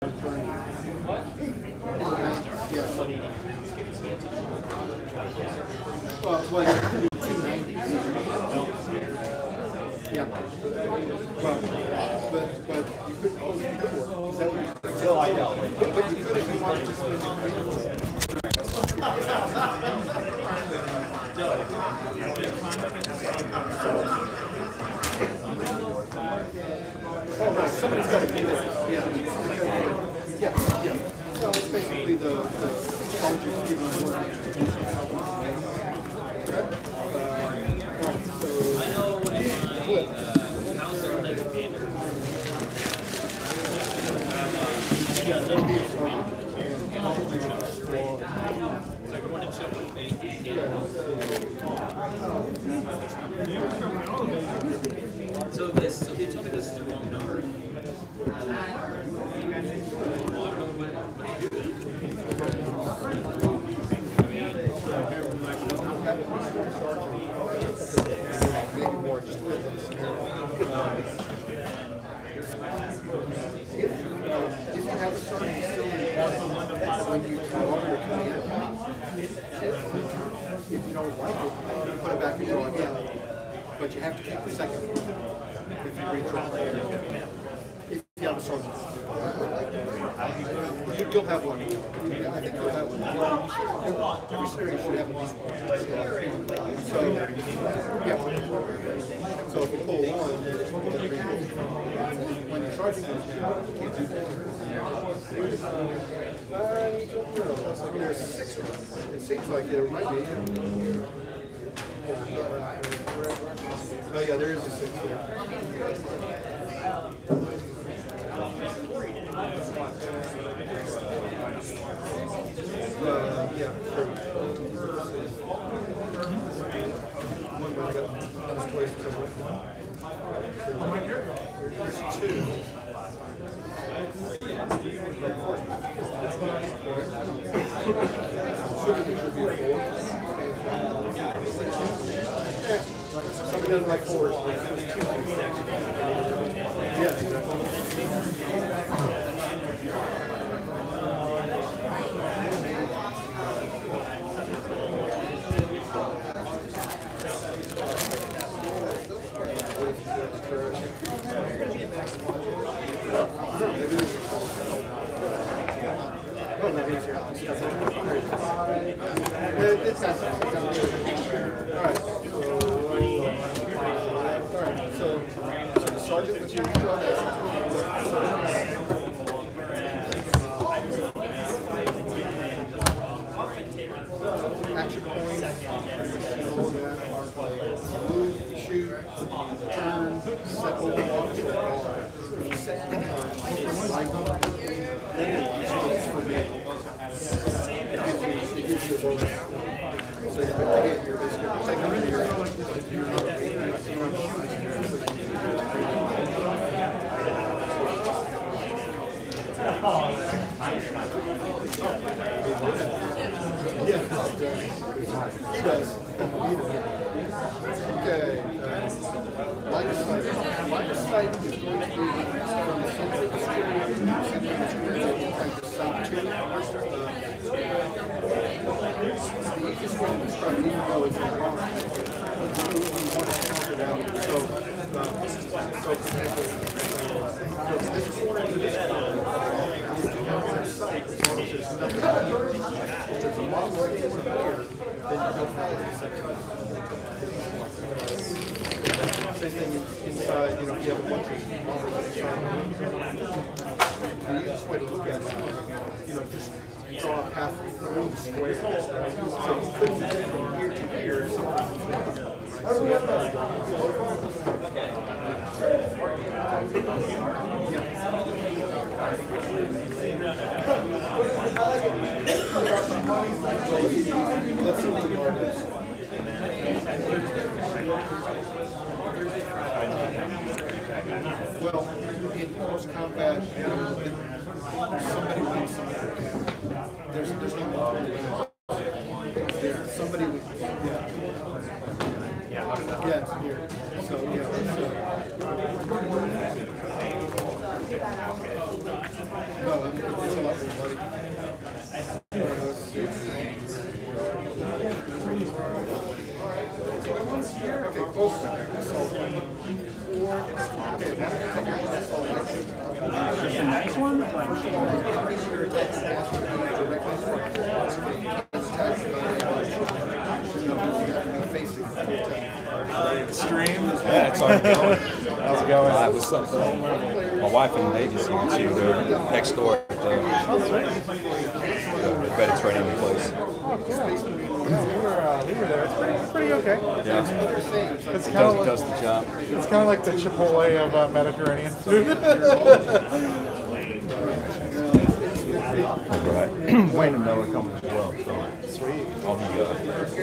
Yeah. Well, but you could always be for it. Is that what you could? No, I know. But you could if you wanted to switch it. Oh, right. Somebody's got to do this. Yeah. Yeah. So it's basically the charges given more. I know when I house or like a painter. So they told me this is the wrong number. If you have a certain facility when you come over to come in, if you don't like it, you put it back and go again. But you have to keep the second one if you redraw it. If you have a certain you'll have one. I think you'll have one. Every series should have one. So, yeah. So if you pull one, when you're charging them, you can't do that. There's 6 of them. It seems like there might be. Oh yeah, there is a 6 there. Yeah, sure. One I got misplaced somewhere. There's 2. Somebody doesn't like 4. Yeah, exactly. So the sergeant was here on that. Action points, all that are move, shoot, turn, settle, walk, set, for me. It gives you a bonus. So you're basically taking it here. He does. Okay. Line of sight. Line of sight is going to be from the center of the screen and the sight to the easiest way to describe it, even though it's wrong, you want to count it out. So for example, this corner to this corner, sight, as long as there's nothing there. If there's a long way here, then you don't have the second. Same thing inside, if you have a bunch of models inside. The easiest way to look at it, just draw half through the square. So you couldn't get from here to here, something. Let's see what the guard is. Well, in close combat, somebody wins something. There's no somebody would, yeah, it's here. So yeah. No, Just a nice one? Extreme? Yeah, it's already going. How's it going? I was my wife and they just here too. They're next door at the credit trading place. Oh, cool. We were there. It's pretty okay. Yeah, It's it kind of does the job. it's kind of like the Chipotle of Mediterranean food. Right. Wayne and Noah coming as well. So sweet. All the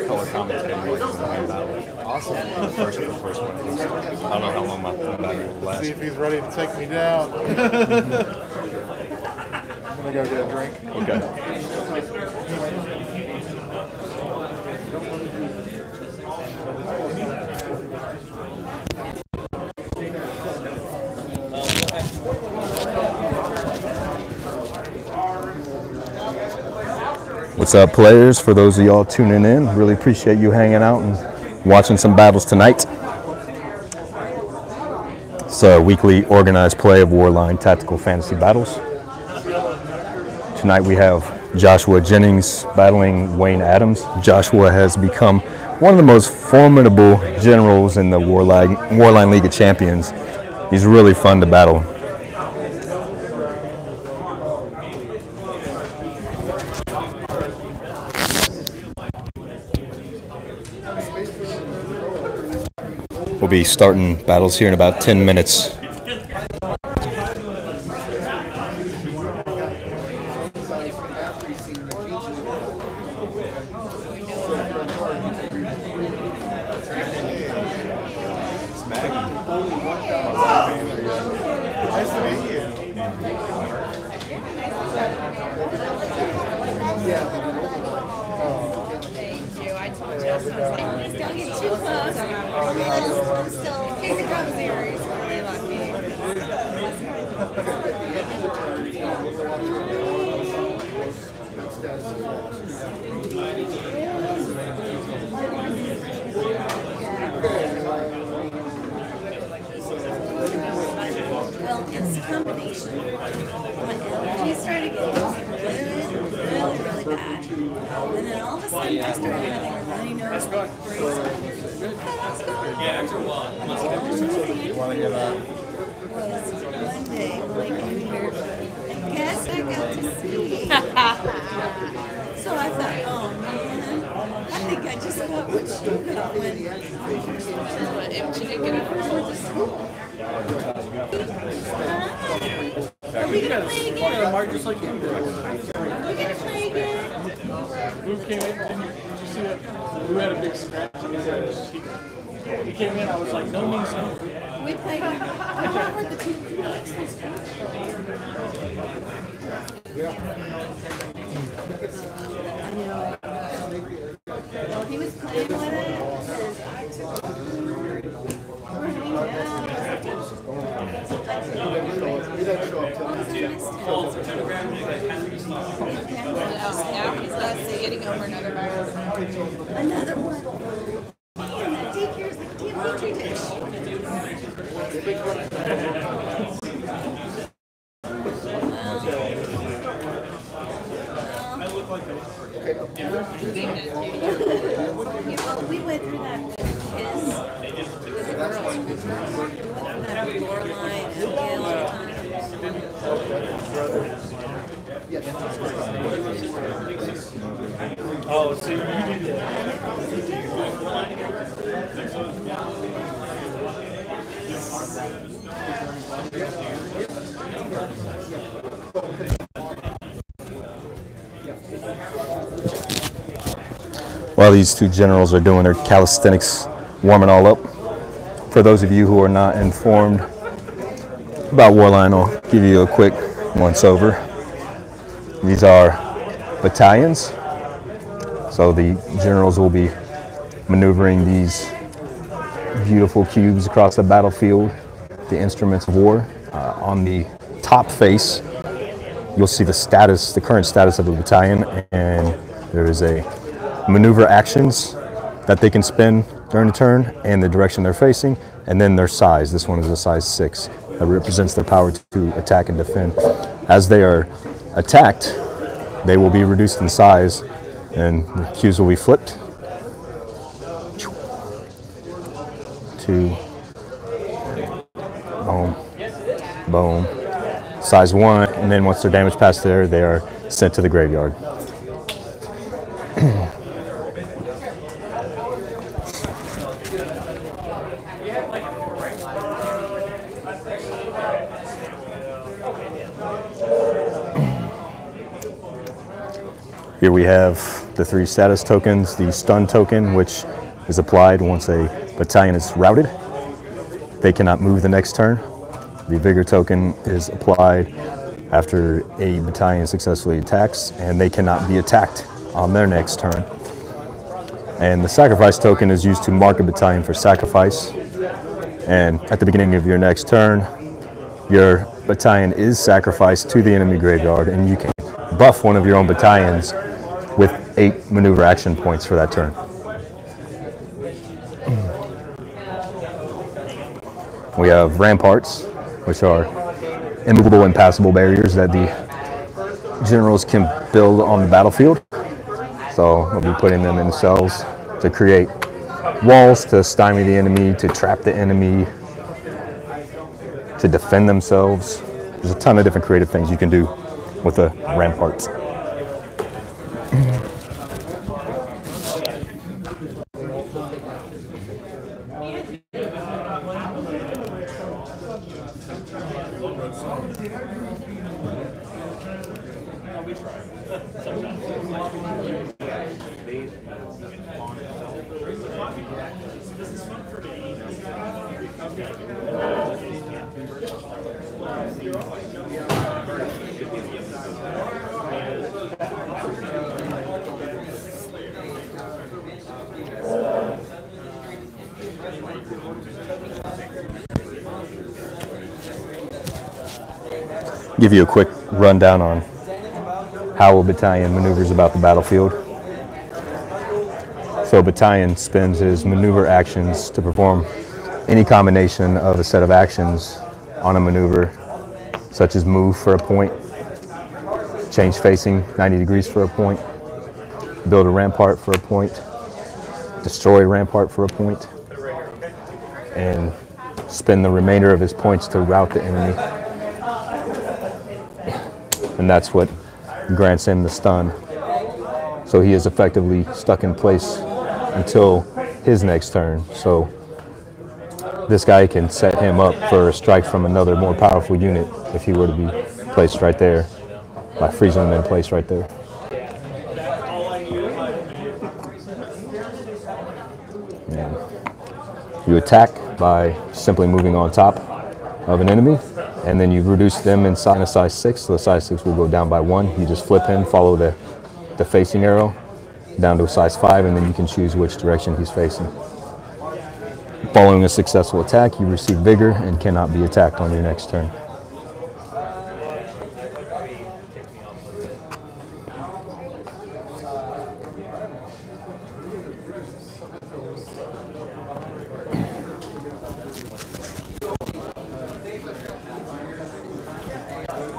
color commentating like the battle. Awesome. First one. I don't know how long my battery will last. See if he's ready to take me down. I'm gonna go get a drink. Okay. What's up, players? For those of y'all tuning in, really appreciate you hanging out and watching some battles tonight. It's a weekly organized play of Warline Tactical Fantasy Battles. Tonight we have Joshua Jennings battling Wayne Adams. Joshua has become one of the most formidable generals in the Warline League of Champions. He's really fun to battle. We'll be starting battles here in about 10 minutes. Nice to meet you. Thank you. I told Justin, I was like, please don't get too close. I'm still in the Cubs series. Really lucky. Well, it's a combination. When allergies started getting really bad. And then all of a sudden I started having a runny nose like crazy. Yeah, after a while. You want to get Was one day when I came here, I guess I got to see. So I thought, oh man, I think I just got what she got when she didn't get up for school. Are we gonna play again? Mark just like you. Are we gonna play again? Who came in? Did you see that? Who had a big scratch? He came in. I was like, no means no. We played. I heard the two. Well, he was playing with it. Getting over another virus. Another one. Damn, that daycare is like a damn petri dish. Well, we went through that with kids, with the girls, that Warline and Gail at Oh, so you did that. While these two generals are doing their calisthenics, warming all up, for those of you who are not informed about Warline, I'll give you a quick once over. These are battalions, so the generals will be maneuvering these beautiful cubes across the battlefield, the instruments of war. On the top face you'll see the current status of the battalion, and there is a maneuver actions that they can spend during the turn and the direction they're facing, and then their size. This one is a size 6 that represents their power to attack and defend. As they are attacked, they will be reduced in size, and the cues will be flipped to boom, boom, size 1, and then once they're damaged past there, they are sent to the graveyard. Here we have the 3 status tokens, the stun token, which is applied once a battalion is routed. They cannot move the next turn. The vigor token is applied after a battalion successfully attacks, and they cannot be attacked on their next turn. And the sacrifice token is used to mark a battalion for sacrifice. And at the beginning of your next turn, your battalion is sacrificed to the enemy graveyard, and you can buff one of your own battalions with 8 maneuver action points for that turn. We have ramparts, which are immovable and passable barriers that the generals can build on the battlefield. So we'll be putting them in cells to create walls to stymie the enemy, to trap the enemy, to defend themselves. There's a ton of different creative things you can do with a rampart. Give you a quick rundown on how a battalion maneuvers about the battlefield. So a battalion spends his maneuver actions to perform any combination of a set of actions on a maneuver, such as move for a point, change facing 90 degrees for a point, build a rampart for a point, destroy a rampart for a point, and spend the remainder of his points to rout the enemy. And that's what grants him the stun. So he is effectively stuck in place until his next turn. So this guy can set him up for a strike from another more powerful unit if he were to be placed right there, by freezing him in place right there. And you attack by simply moving on top of an enemy, and then you reduce them inside a size 6, so the size 6 will go down by 1. You just flip him, follow the facing arrow down to a size 5, and then you can choose which direction he's facing. Following a successful attack, you receive vigor and cannot be attacked on your next turn.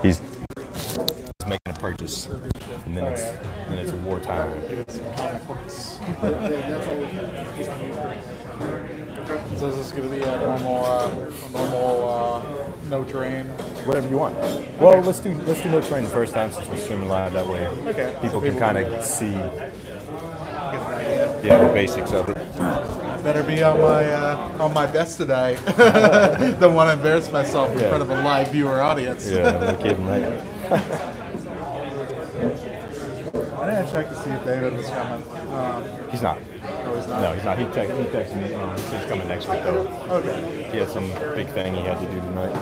He's making a purchase, and then it's a wartime. So is this going to be a normal no train? Whatever you want. Well, let's do no train the first time since we're streaming live. That way, Okay. people can kind of see the basics of it. Better be on my best today. Don't want to embarrass myself in front of a live viewer audience. Yeah, no kidding, right? I didn't check to see if David was coming. He's not. No, he's not. No, he's not. He texted me. He said he's coming next week though. Okay. He had some big thing he had to do tonight.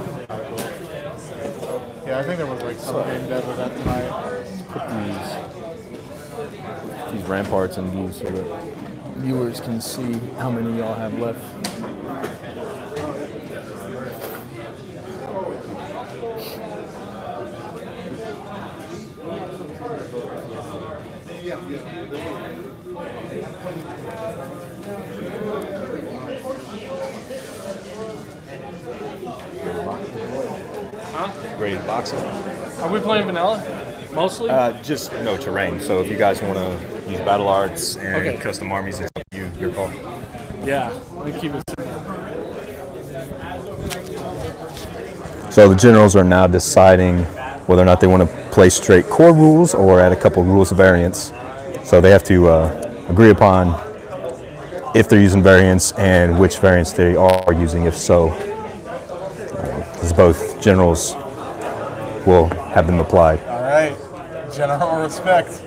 Yeah, I think there was like some game dev event tonight. Put these ramparts in view so that viewers can see how many y'all have left. Ready to box it? Are we playing vanilla? Mostly? Just no terrain. So if you guys want to use battle arts and Okay. custom armies, it's up to you. Your call. Yeah. Let me keep it. So the generals are now deciding whether or not they want to play straight core rules or add a couple rules of variance. So they have to agree upon if they're using variants and which variants they are using, if so. Because both generals will have them applied. All right, general respect.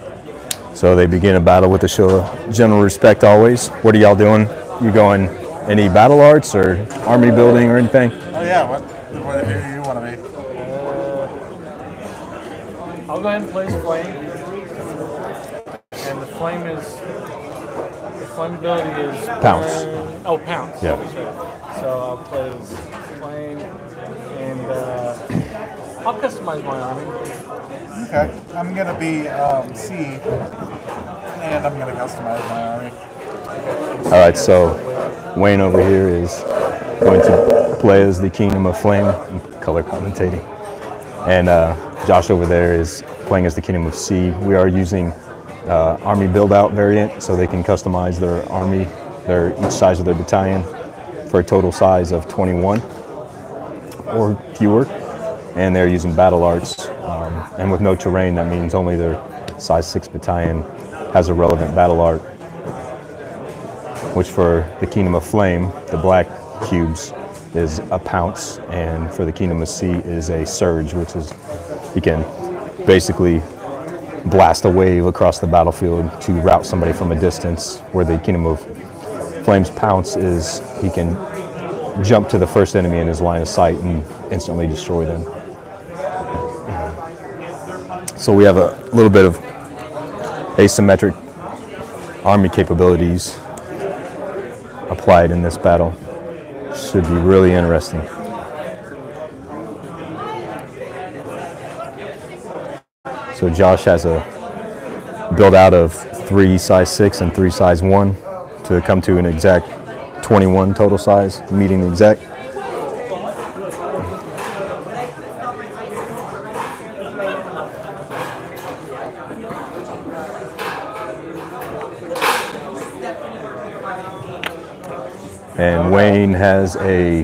So they begin a battle with a show of general respect always. What are y'all doing? You going any battle arts or army building or anything? Oh yeah, what do you want to be? I'll go ahead and play as flame. And the flame ability is Pounce. Oh, pounce. Yeah. So I'll play as flame, and I'll customize my army. Okay, I'm gonna be C, and I'm gonna customize my army. All right, so Wayne over here is going to play as the Kingdom of Flame, color commentating. And Josh over there is playing as the Kingdom of Sea. We are using army build-out variant, so they can customize their army, each size of their battalion, for a total size of 21 or fewer. And they're using battle arts. And with no terrain, that means only their size 6 battalion has a relevant battle art, which for the Kingdom of Flame, the black cubes, is a pounce, and for the Kingdom of Sea is a surge, which is, you can basically blast a wave across the battlefield to rout somebody from a distance, where the Kingdom of Flame's pounce is he can jump to the first enemy in his line of sight and instantly destroy them. So we have a little bit of asymmetric army capabilities applied in this battle. Should be really interesting. So Josh has a build out of 3 size 6 and 3 size 1 to come to an exact 21 total size, meeting the exact. And Wayne has a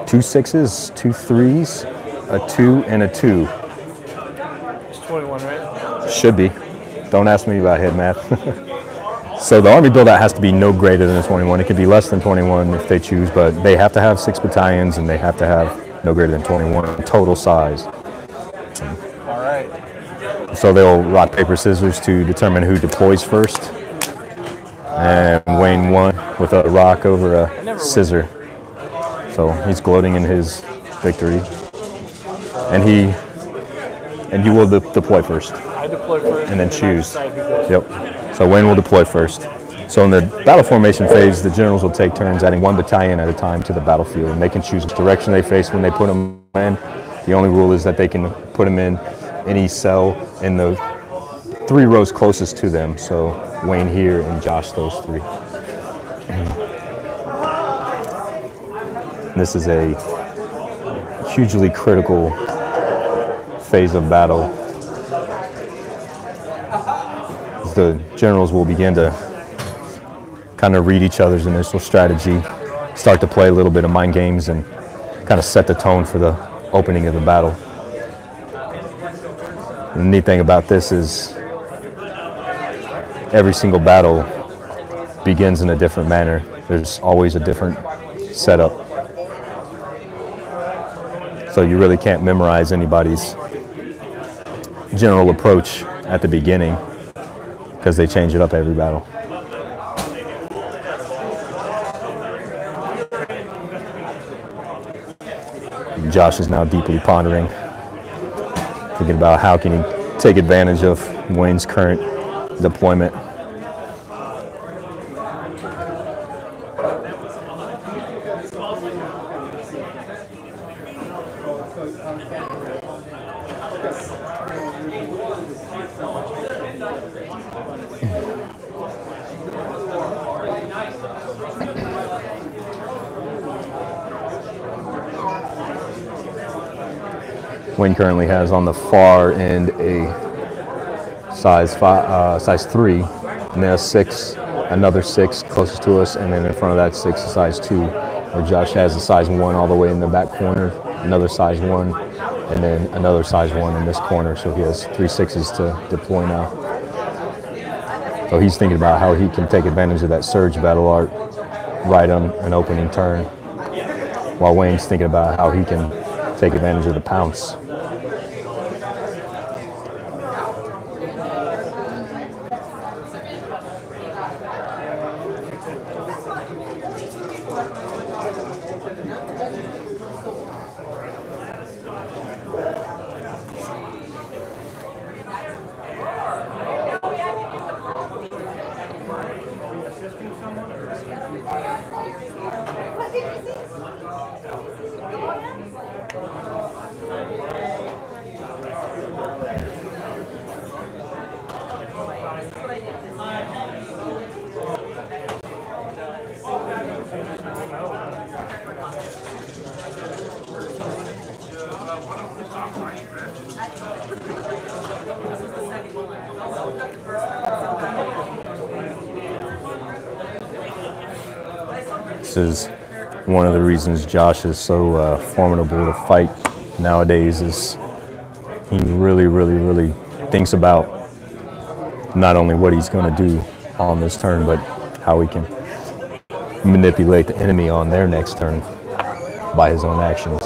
2 6s, 2 3s, a 2, and a 2. It's 21, right? Should be. Don't ask me about head math. So the army build-out has to be no greater than a 21. It could be less than 21 if they choose, but they have to have 6 battalions and they have to have no greater than 21 total size. All right. So they'll rock, paper, scissors to determine who deploys first. And Wayne won with a rock over a scissor. So he's gloating in his victory. And you will deploy first. I deploy first. And then choose. I decide who goes. Yep. So Wayne will deploy first. So in the battle formation phase, the generals will take turns adding 1 battalion at a time to the battlefield, and they can choose which direction they face when they put them in. The only rule is that they can put them in any cell in the 3 rows closest to them. So Wayne here and Josh, those 3. This is a hugely critical phase of battle. The generals will begin to kind of read each other's initial strategy, start to play a little bit of mind games, and kind of set the tone for the opening of the battle. And the neat thing about this is every single battle begins in a different manner. There's always a different setup. So you really can't memorize anybody's general approach at the beginning, because they change it up every battle. Josh is now deeply pondering, thinking about how can he take advantage of Wayne's current deployment. Wayne currently has on the far end a size 3, and then a 6, another 6 closest to us, and then in front of that 6, a size 2, where Josh has a size 1 all the way in the back corner, another size 1, and then another size 1 in this corner. So he has 3 6s to deploy now. So he's thinking about how he can take advantage of that surge battle art right on an opening turn, while Wayne's thinking about how he can take advantage of the pounce. This is one of the reasons Josh is so formidable to fight nowadays. Is he really thinks about not only what he's going to do on this turn, but how he can manipulate the enemy on their next turn by his own actions.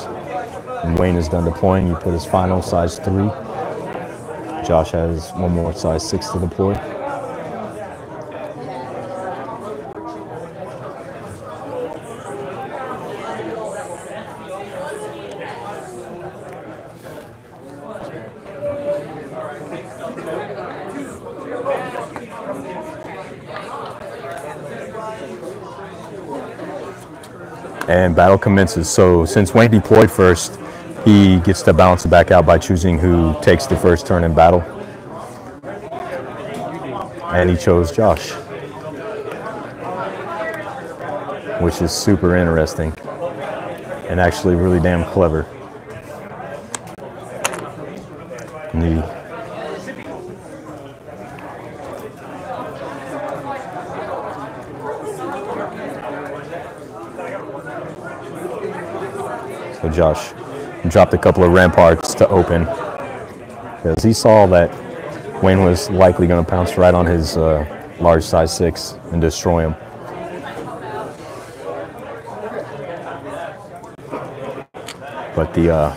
When Wayne is done deploying, he put his final size 3. Josh has one more size 6 to deploy. And battle commences. So since Wayne deployed first, he gets to bounce back out by choosing who takes the first turn in battle. And he chose Josh, which is super interesting and actually really damn clever. So Josh dropped a couple of ramparts to open because he saw that Wayne was likely going to pounce right on his large size 6 and destroy him. But the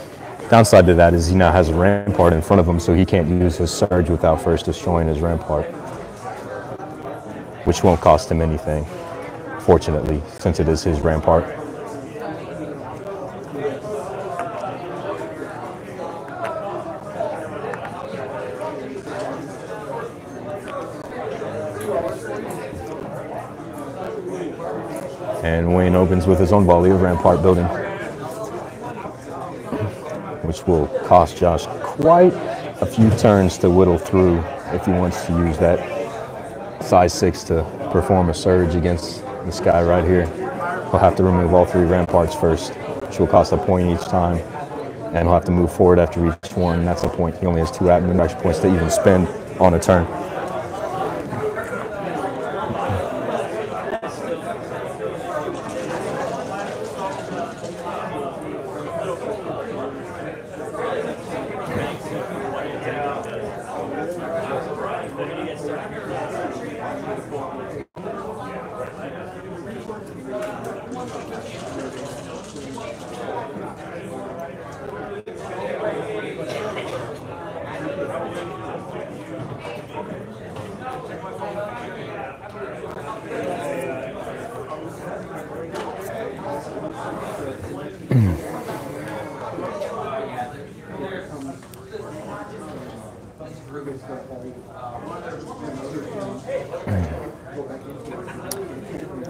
downside to that is he now has a rampart in front of him, so he can't use his surge without first destroying his rampart, which won't cost him anything, fortunately, since it is his rampart. And Wayne opens with his own volley of rampart building, which will cost Josh quite a few turns to whittle through if he wants to use that size 6 to perform a surge against this guy right here. He'll have to remove all 3 ramparts first, which will cost a point each time, and he'll have to move forward after each one, and that's a point. He only has 2 action points to even spend on a turn.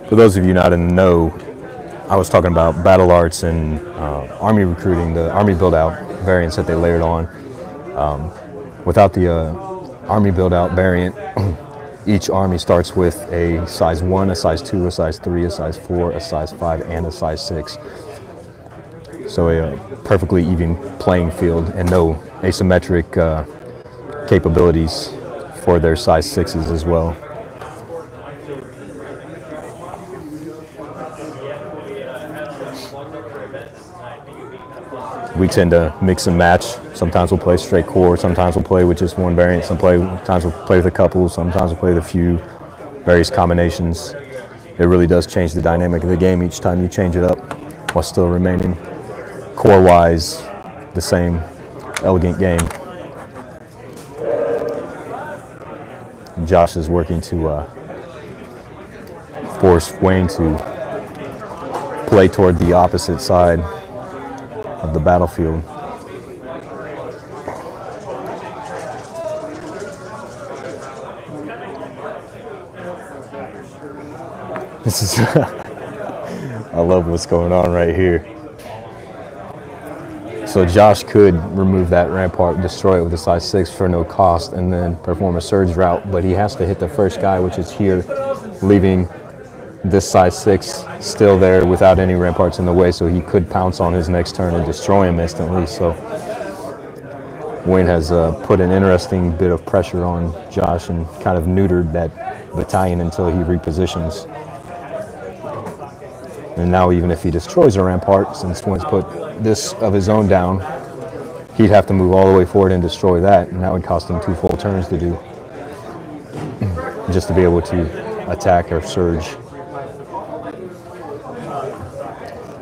For those of you not in the know, I was talking about battle arts and army recruiting, the army build-out variants that they layered on. Without the army build-out variant, each army starts with a size 1, a size 2, a size 3, a size 4, a size 5, and a size 6. So a perfectly even playing field and no asymmetric capabilities for their size 6s as well. We tend to mix and match. Sometimes we'll play straight core, sometimes we'll play with just one variant, sometimes we'll play with a couple, sometimes we'll play with a few, various combinations. It really does change the dynamic of the game each time you change it up, while still remaining core-wise the same elegant game. Josh is working to force Wayne to play toward the opposite side of the battlefield. This is, I love what's going on right here. So Josh could remove that rampart, destroy it with a size 6 for no cost, and then perform a surge route, but he has to hit the first guy, which is here, leaving this size 6 still there without any ramparts in the way, so he could pounce on his next turn and destroy him instantly. So Wayne has put an interesting bit of pressure on Josh and kind of neutered that battalion until he repositions. And now even if he destroys a rampart, since Wayne's put this of his own down, he'd have to move all the way forward and destroy that, and that would cost him 2 full turns to do, just to be able to attack or surge.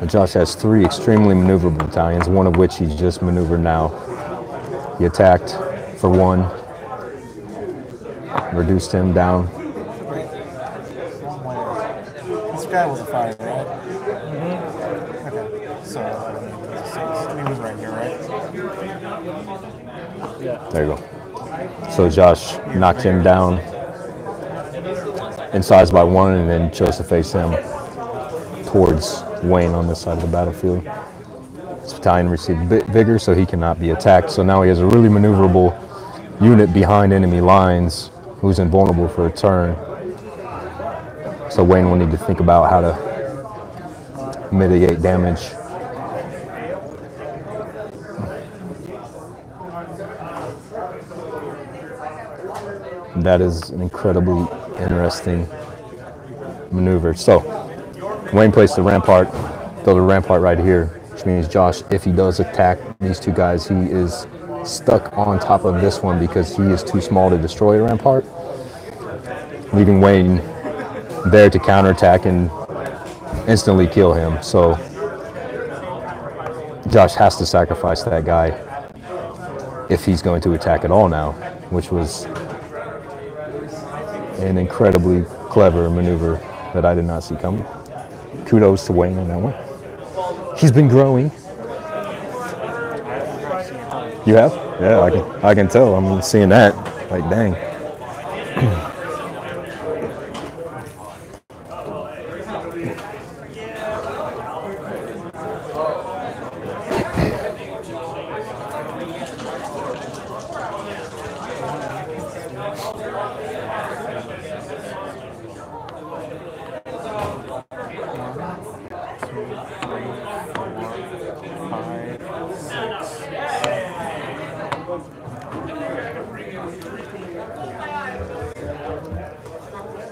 But Josh has 3 extremely maneuverable battalions, one of which he just maneuvered now. He attacked for 1, reduced him down. This guy was a 5, right? Okay, so he was right here, right? There you go. So Josh knocked him down in size by 1 and then chose to face him towards Wayne on this side of the battlefield. This battalion received a bit bigger, so he cannot be attacked. So now he has a really maneuverable unit behind enemy lines who's invulnerable for a turn. So Wayne will need to think about how to mitigate damage. That is an incredibly interesting maneuver. So Wayne placed the rampart, built a rampart right here, which means Josh, if he does attack these 2 guys, he is stuck on top of this one because he is too small to destroy a rampart, leaving Wayne there to counterattack and instantly kill him. So Josh has to sacrifice that guy if he's going to attack at all now, which was an incredibly clever maneuver that I did not see coming. Kudos to Wayne on that one. He's been growing. You have? Yeah, I can tell. I'm seeing that. Like, dang.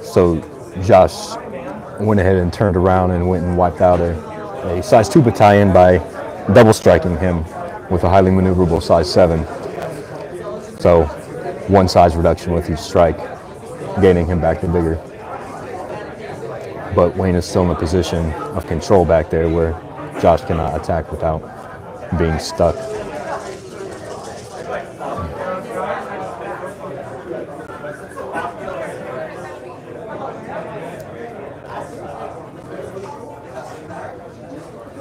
So Josh went ahead and turned around and went and wiped out a size 2 battalion by double striking him with a highly maneuverable size 7. So 1 size reduction with each strike, gaining him back to bigger. But Wayne is still in a position of control back there where Josh cannot attack without being stuck.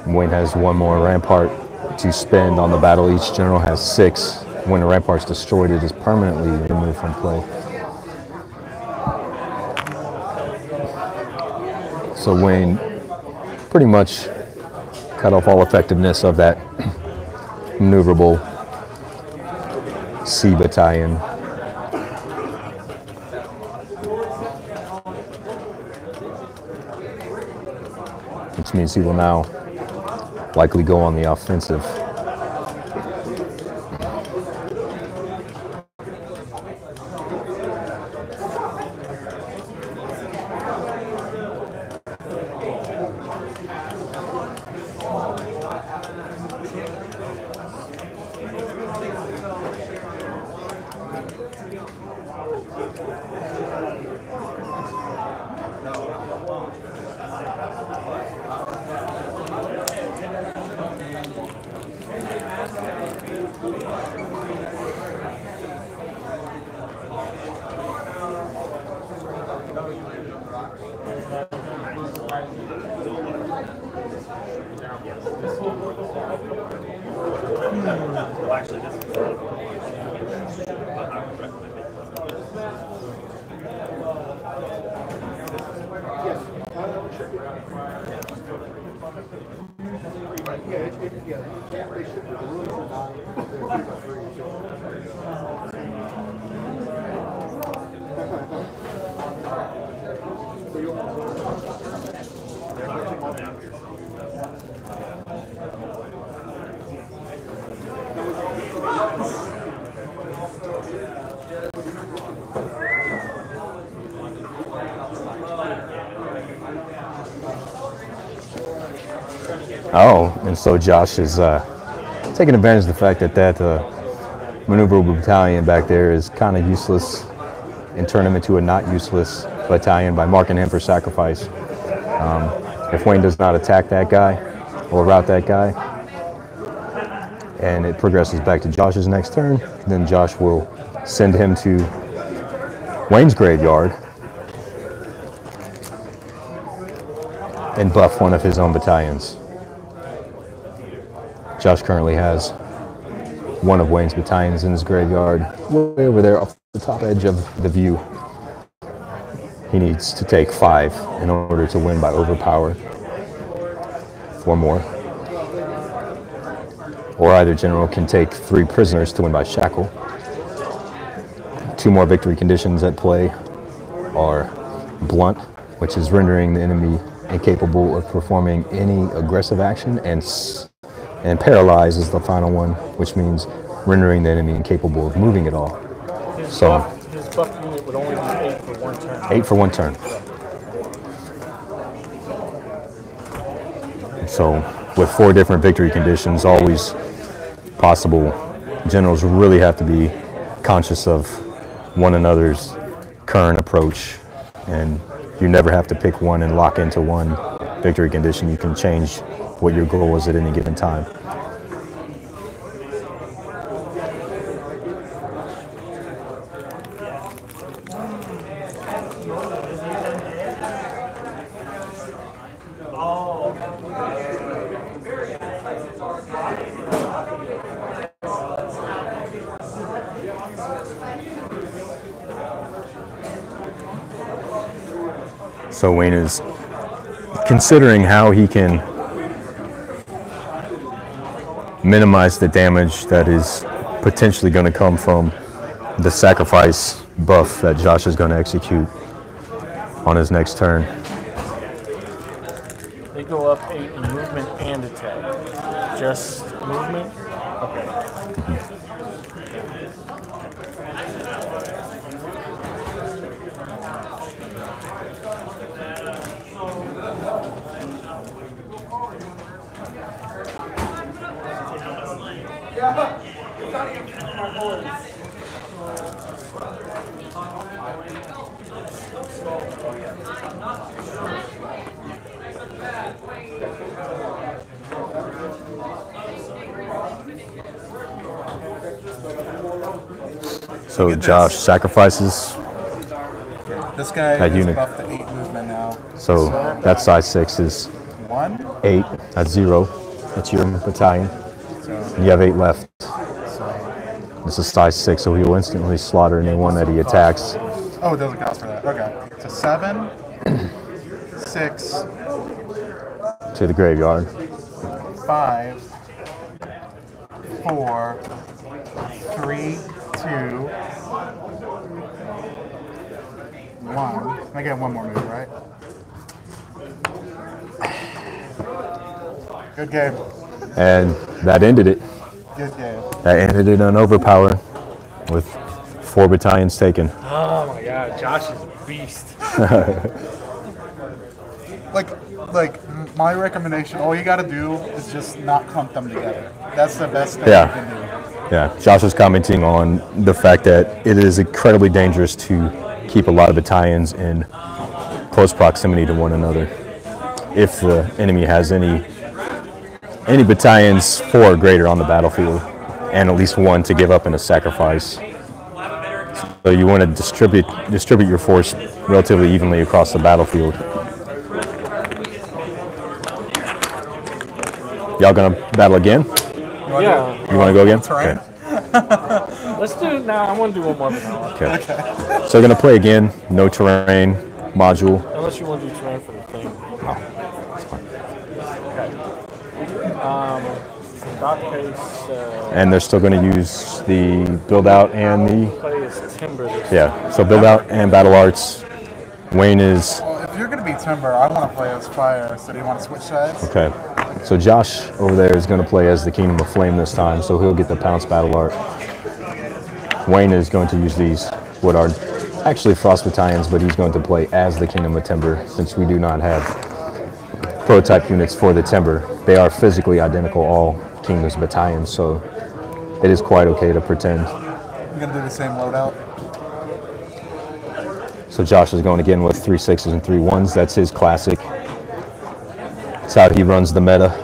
Wayne has 1 more rampart to spend on the battle. Each general has 6. When the rampart's destroyed, it is permanently removed from play. So Wayne pretty much cut off all effectiveness of that maneuverable C battalion. Which means he will now likely go on the offensive. Oh, and so Josh is taking advantage of the fact that maneuverable battalion back there is kind of useless, and turn him into a not useless battalion by marking him for sacrifice. If Wayne does not attack that guy or rout that guy, and it progresses back to Josh's next turn, then Josh will send him to Wayne's graveyard and buff one of his own battalions. Josh currently has one of Wayne's battalions in his graveyard, way over there off the top edge of the view. He needs to take 5 in order to win by overpower. 4 more. Or either general can take 3 prisoners to win by shackle. 2 more victory conditions at play are blunt, which is rendering the enemy incapable of performing any aggressive action, and paralyze is the final one, which means rendering the enemy incapable of moving at all. His So buff unit would only be 8 for 1 turn. 8 for 1 turn. So with 4 different victory conditions, always possible, generals really have to be conscious of one another's current approach, and you never have to pick one and lock into one victory condition. You can change what your goal is at any given time. So Wayne is considering how he can minimize the damage that is potentially going to come from the sacrifice buff that Josh is going to execute on his next turn. They go up 8 in movement and attack. Just movement? Okay. So Josh sacrifices This guy that is unit. buffed to 8 movement now. So that size 6 is 1. 8. That's 0. That's your battalion. So, And you have 8 left. so This is size 6, so he will instantly slaughter anyone that he attacks. oh, it doesn't cost for that. Okay. So 7, 6, To the graveyard. 5, 4, 3, 2, 1. I get one more move, right? Good game. And that ended it. Good game. That ended it on overpower with 4 battalions taken. Oh my God, Josh is a beast. Like my recommendation, all you gotta do is just not clump them together. That's the best thing Yeah. you can do. Yeah, Josh was commenting on the fact that it is incredibly dangerous to keep a lot of battalions in close proximity to one another. If the enemy has any battalions 4 or greater on the battlefield, and at least 1 to give up in a sacrifice. So you want to distribute your force relatively evenly across the battlefield. Y'all gonna battle again? Yeah. You want to go again? Terrain? Let's do it now. I want to do one more vanilla. Okay. So we're gonna play again. No terrain module. Unless you want to do terrain for the thing. In that case, And they're still going to use the build out and the play is timber. yeah. So build out and battle arts. Wayne is Well, if you're gonna be timber, I want to play as fire. So do you want to switch sides? okay. So Josh over there is going to play as the Kingdom of Flame this time, so he'll get the pounce battle art. Wayne is going to use these, what are actually frost battalions, but he's going to play as the Kingdom of Timber since we do not have prototype units for the Timber. They are physically identical, all Kingdom's battalions, so it is quite okay to pretend. You're gonna do the same loadout. So Josh is going again with 3 6s and 3 1s. That's his classic. That's how he runs the meta.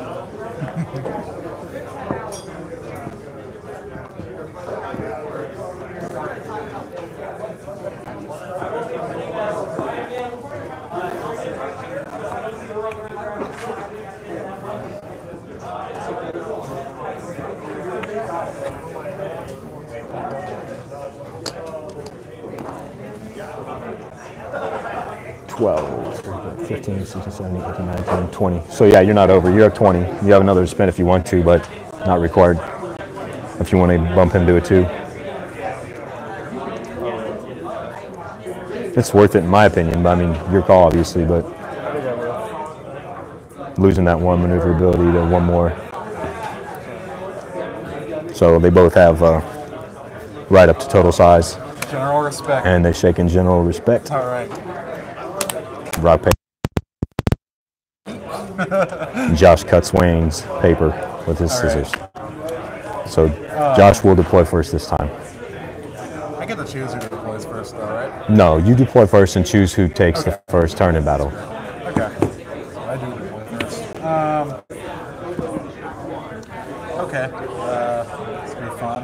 Twelve, 15, 16, 17, 18, 19, 20. So yeah, you're not over. You're up 20. You have another spin if you want to, but not required. If you want to bump him to a 2. It's worth it in my opinion, but I mean, your call obviously, but losing that 1 maneuverability to 1 more. So they both have right up to total size, General respect. and they shake in general respect. All right. Rock, paper. Josh cuts Wayne's paper with his scissors. So Josh will deploy first this time. I get to choose who deploys first, though, right? No, you deploy first and choose who takes the first turn in battle. Okay. So I do deploy first. Okay. This will be fun.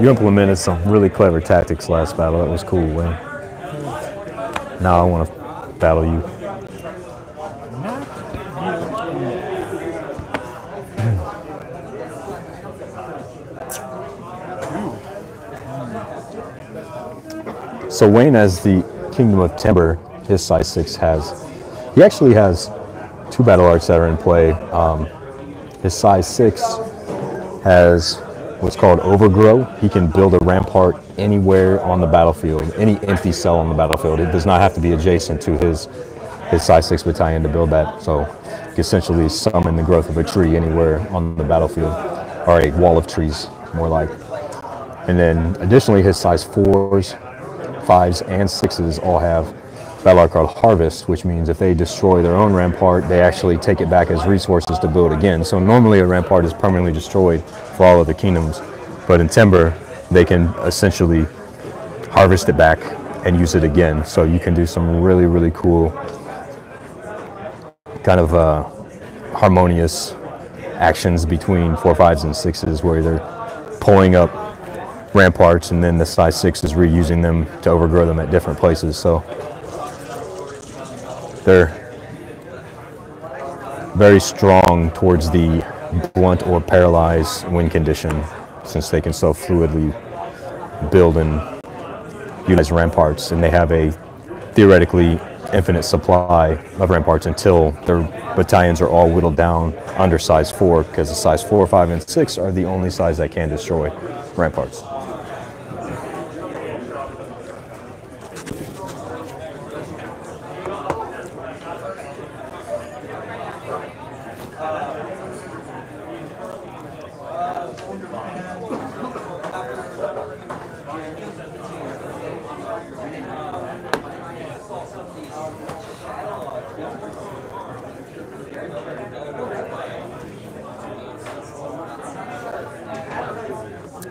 You implemented some really clever tactics last battle. That was cool, Wayne. Now I want to battle you. So Wayne, as the Kingdom of Timber, his size 6 he actually has 2 battle arts that are in play. His size 6 has what's called Overgrow. He can build a rampart anywhere on the battlefield, any empty cell on the battlefield. It does not have to be adjacent to his size 6 battalion to build that. So you can essentially summon the growth of a tree anywhere on the battlefield, or a wall of trees, more like. And then additionally, his size 4s, 5s, and 6s all have battle art called Harvest, which means if they destroy their own rampart, they actually take it back as resources to build again. So normally a rampart is permanently destroyed for all of the kingdoms, but in Timber, they can essentially harvest it back and use it again. So you can do some really, really cool kind of harmonious actions between 4, 5s, and 6s where they're pulling up ramparts and then the size 6 is reusing them to overgrow them at different places. So they're very strong towards the blunt or paralyzed win condition, since they can so fluidly build and utilize ramparts, and they have a theoretically infinite supply of ramparts until their battalions are all whittled down under size 4, because the size 4, 5, and 6 are the only size that can destroy ramparts.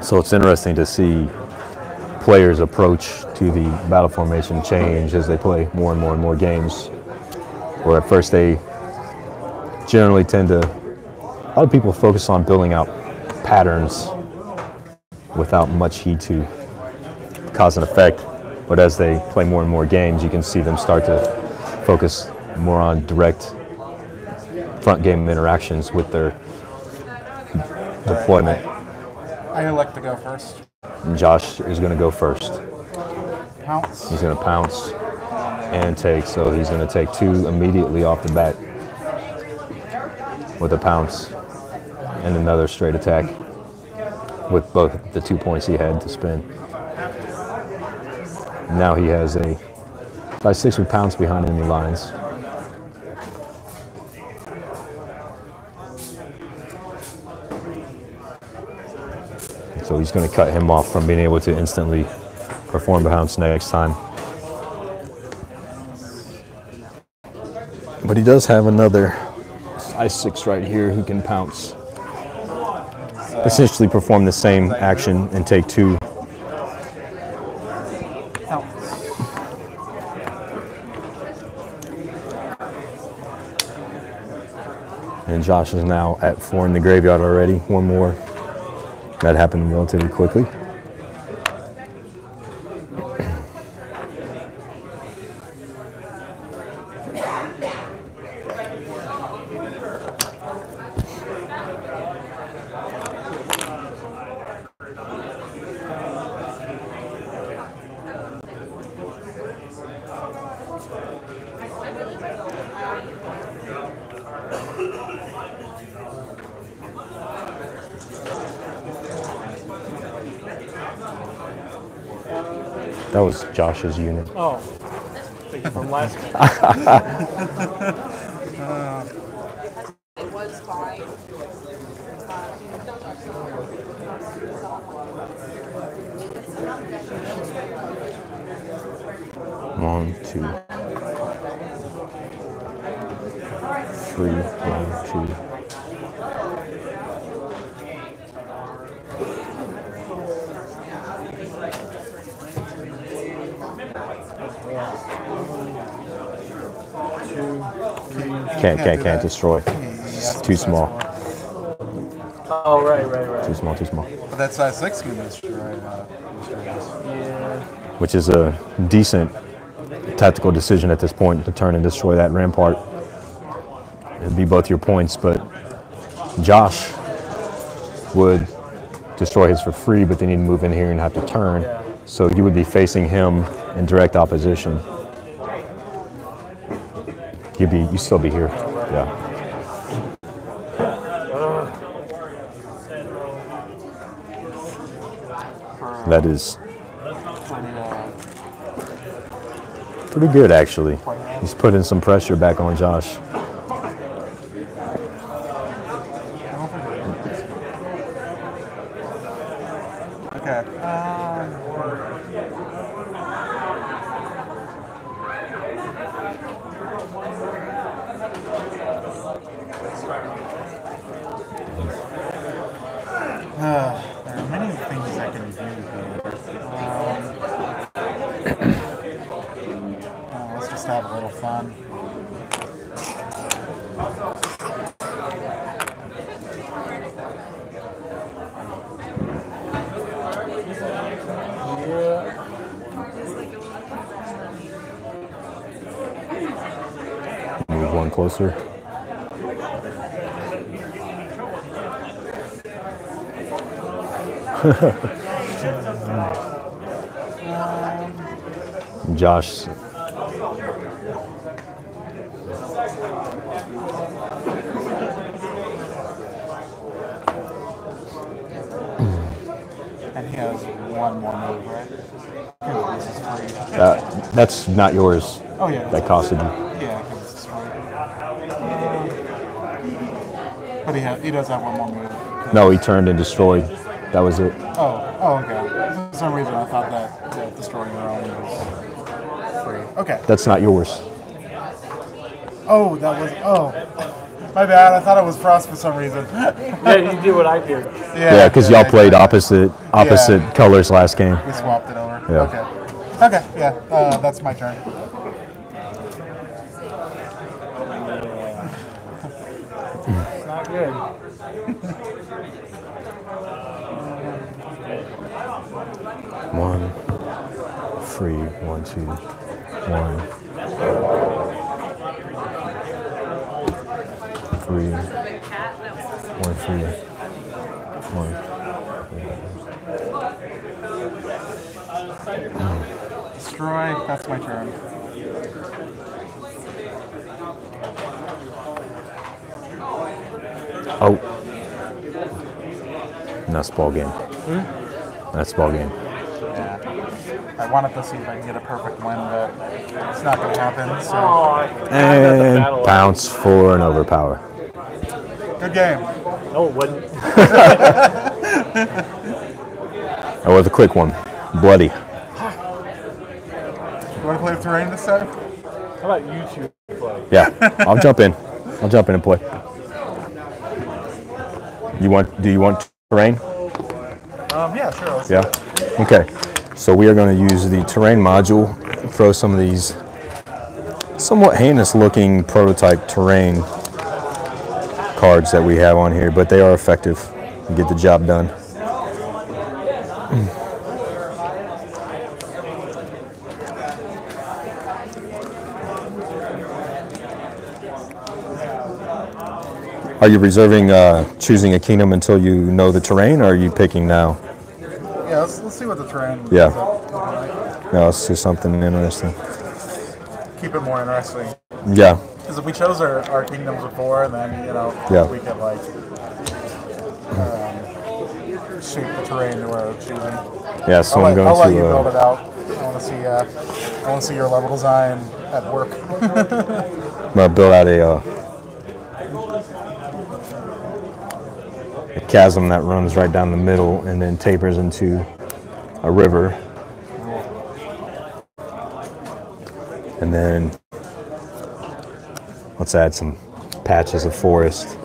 So it's interesting to see players' approach to the battle formation change as they play more and more and more games. Where at first they generally tend to, a lot of people focus on building out patterns without much heed to cause and effect. But as they play more and more games, you can see them start to focus more on direct front game interactions with their deployment. I elect to go first. And Josh is going to go first. Pounce. He's going to pounce and take, so he's going to take 2 immediately off the bat with a pounce and another straight attack with both the 2 points he had to spend. Now he has a 5/6 with pounce behind enemy lines. So he's going to cut him off from being able to instantly perform the pounce next time. But he does have another size 6 right here who can pounce. Essentially perform the same action and take 2. And Josh is now at 4 in the graveyard already. One more. That happened relatively quickly. That was Josh's unit. Oh, thank you from last game. It was fine. 1, 2, 3, 1, 2. Can't destroy. It's too small. Oh, right. Too small. But that size 6 can destroy. Yeah. Which is a decent tactical decision at this point to turn and destroy that rampart. It'd be both your points, but Josh would destroy his for free, but then he'd move in here and have to turn. Yeah. So you would be facing him in direct opposition. You'd still be here. Yeah. That is pretty good, actually. He's putting some pressure back on Josh. Okay. There are many things I can do here. Let's just have a little fun. Move one closer. Josh has one more move, right? This is free. That's not yours. Oh yeah. That costed you. Yeah, because it's free. But he does have one more move. No, he turned and destroyed. That was it. Oh, okay. For some reason, I thought that destroying your own was free. Okay. That's not yours. Oh, that was. Oh, my bad. I thought it was Frost for some reason. Yeah, you did what I did. Yeah, because y'all played opposite colors last game. We swapped it over. Yeah. Okay. Okay. Yeah. That's my turn. It's not good. One, free, 1, 2, 1. Free, 1 free, 1. Destroy. That's my turn. Oh. And that's ball game. That's ball game. Yeah. I wanted to see if I can get a perfect win, but it's not going to happen. So And bounce for an overpower. good game. No, it wasn't. Oh, with a quick one. Bloody. You want to play the terrain this time? How about you two play? Yeah, I'll jump in. I'll jump in and play. Do you want terrain? Yeah, sure. Let's Yeah. Okay. So we are going to use the terrain module, throw some of these somewhat heinous looking prototype terrain cards that we have on here, but they are effective and get the job done. Are you reserving choosing a kingdom until you know the terrain, or are you picking now? Yeah, let's see what the terrain Yeah. ends up looking like. No, let's do something interesting. Keep it more interesting. Yeah. Because if we chose our kingdoms before, and then, Yeah. we could, like, shape the terrain to where we're choosing. Yeah, so I'll I'm going let to you build it out. I want to see your level design at work. I'm going to build out a chasm that runs right down the middle and then tapers into a river. And then let's add some patches of forest.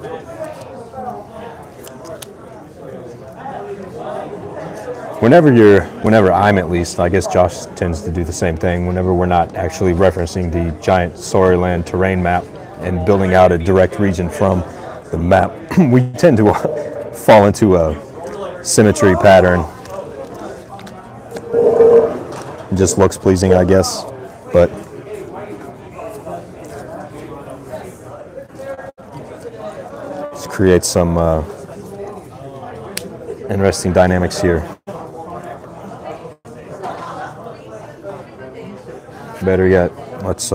Whenever I'm at least, I guess Josh tends to do the same thing, whenever we're not actually referencing the giant Storyland terrain map and building out a direct region from the map, we tend to fall into a symmetry pattern. It just looks pleasing, I guess, but let's create some interesting dynamics here. Better yet, let's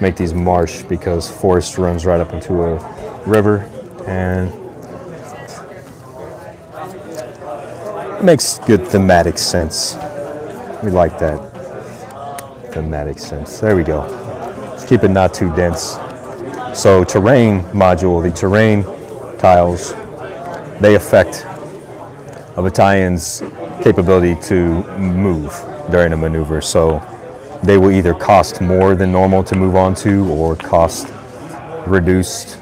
make these marsh, because forest runs right up into a river, and it makes good thematic sense. We like that thematic sense. There we go. Let's keep it not too dense. So terrain module, the terrain tiles, they affect a battalion's capability to move during a maneuver. So they will either cost more than normal to move onto or cost reduced.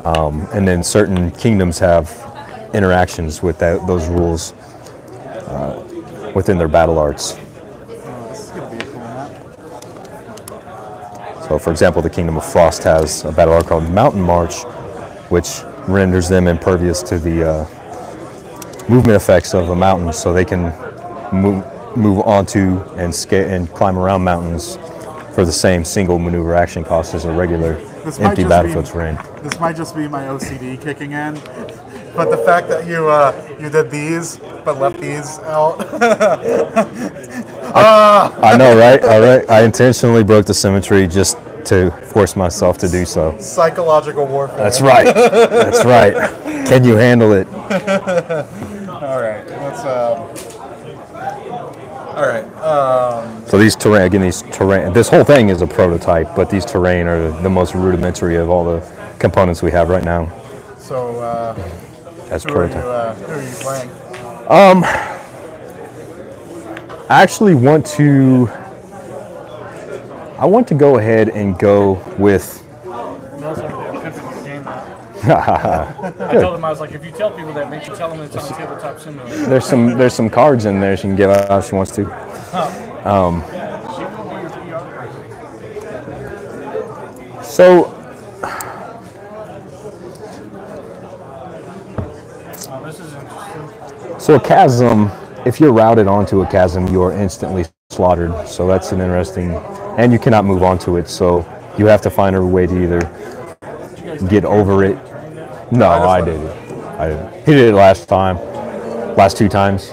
And then certain kingdoms have interactions with those rules within their battle arts. So for example, the Kingdom of Frost has a battle art called Mountain March, which renders them impervious to the movement effects of a mountain, so they can move onto and climb around mountains for the same single maneuver action cost as a regular empty battlefield terrain. This might just be my OCD kicking in, but the fact that you did these but left these out. I know, right? All right. I intentionally broke the symmetry just to force myself to do so. Psychological warfare. That's right. That's right. Can you handle it? All All right. Let's. All right. So these terrain, again, this whole thing is a prototype, but these terrain are the most rudimentary of all the components we have right now So, as who are prototype. you playing? I actually want to go ahead and go with. That's over there. Good for the game, though. I Good. told him, I was like, if you tell people that, make sure you tell them it's on Tabletop Simulator. There's some cards in there she can give out if she wants to. She will be your PR person. So Oh, this is interesting. So a chasm, if you're routed onto a chasm, you are instantly slaughtered. So that's an interesting, and you cannot move onto it. So you have to find a way to either get over it. No, I did it. He did it last two times.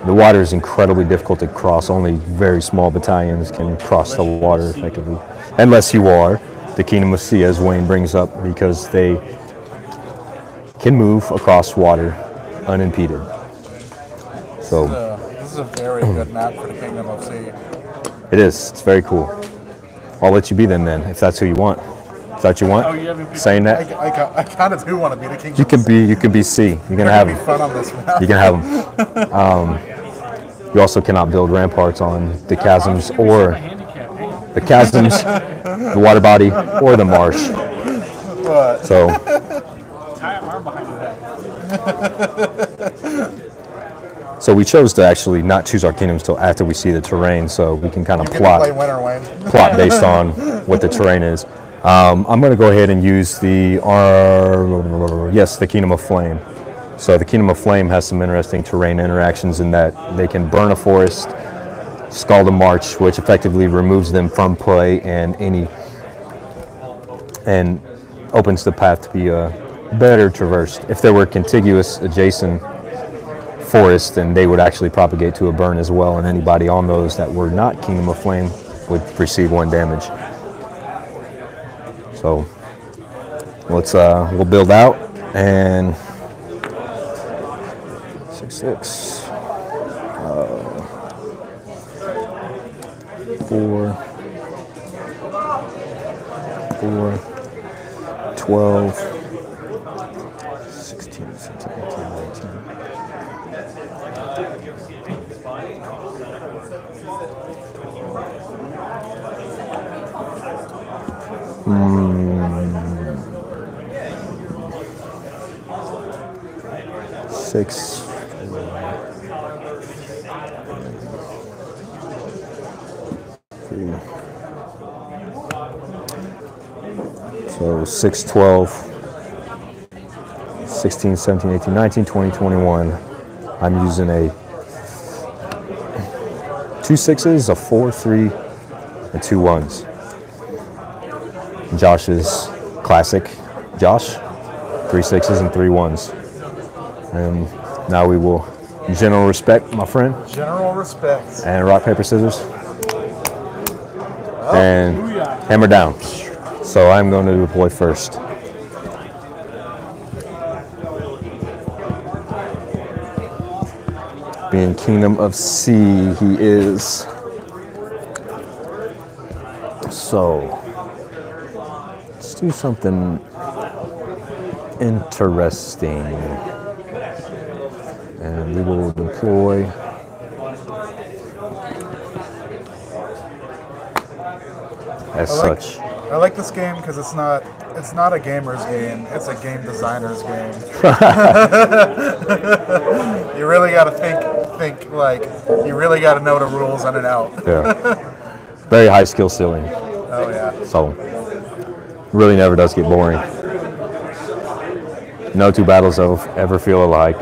The water is incredibly difficult to cross. Only very small battalions can cross the water effectively, unless you are the Kingdom of Sea, as Wayne brings up, because they can move across water unimpeded. So This is a very good map for the Kingdom of Sea. it is. It's very cool. I'll let you be them then, if that's who you want. Is that what you want? Oh, you haven't picked Saying that I kind of do want to be the Kingdom you of can Sea. be C. You can It's have gonna be them. fun on this map. You can have them. You also cannot build ramparts on the chasms or the chasms, the water body, or the marsh. But So tie an arm behind your head. so we chose to actually not choose our kingdoms till after we see the terrain, so we can kind of you get to play plot winner, Wayne. based on what the terrain is. I'm going to go ahead and use the Kingdom of Flame. So the Kingdom of Flame has some interesting terrain interactions in that they can burn a forest, scald a march, which effectively removes them from play and opens the path to be better traversed. If there were contiguous adjacent forests, then they would actually propagate to a burn as well, and anybody on those that were not Kingdom of Flame would receive 1 damage. So we'll build out and 6, 4, 12, 16, 17, 18, 6. So 6, 12, 16, 17, 18, 19, 20, 21. I'm using 2 6s, a 4, 3, and 2 1s. Josh's classic, Josh, 3 6s and 3 1s. And now we will general respect, my friend, General respect. and rock, paper, scissors, and hammer down. So I'm going to deploy first. Being Kingdom of Sea, he is. So let's do something interesting. And we will deploy as such. I like this game because it's not a gamer's game, it's a game designer's game. You really gotta think like you really gotta know the rules in and out. Yeah. Very high skill ceiling. Oh yeah. So really never does get boring. No 2 battles ever feel alike.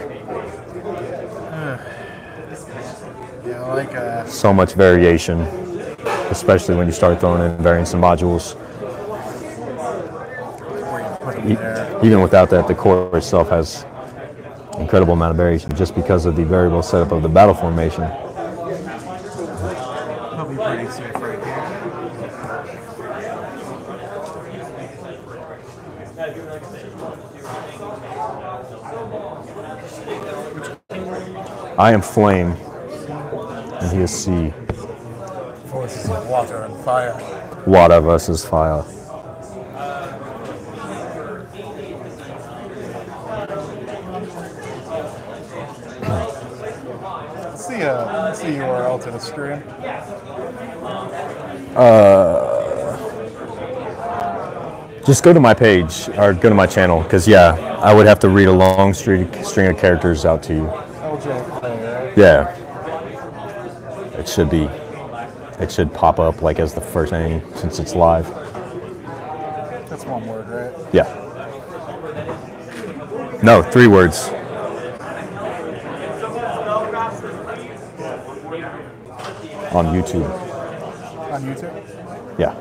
Yeah, I like So much variation, especially when you start throwing in variants and modules. where you put them there. Even without that, the core itself has incredible amount of variation just because of the variable setup of the battle formation. He'll be pretty safe right here. I am flame, and he is sea. Forces of water and fire. One of us is fire. What's the URL to the stream? Just go to my page or go to my channel, because yeah, I would have to read a long string of characters out to you. LJ Play, right? Yeah, it should pop up like as the first thing since it's live. That's one word, right? Yeah. No, 3 words. On YouTube. On YouTube? Yeah.